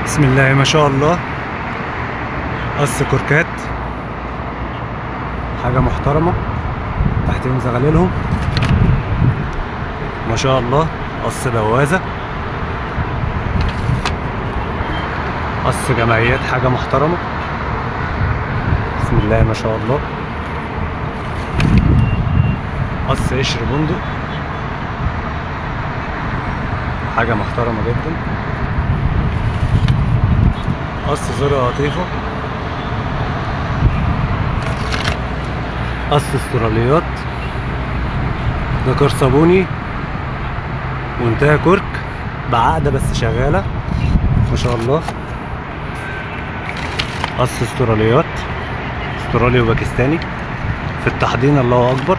بسم الله ما شاء الله. قص كركات، حاجة محترمة، تحتهم زغللهم ما شاء الله. قص دوازة، قص جمعيات، حاجة محترمة بسم الله ما شاء الله. قص قشر بندق، حاجة محترمة جدا. قص ذرة قطيفة، قص استراليات، ذكر صابوني وانتهى كرك بعقدة بس شغالة ما شاء الله. قص استراليات، استرالي وباكستاني في التحضين الله اكبر.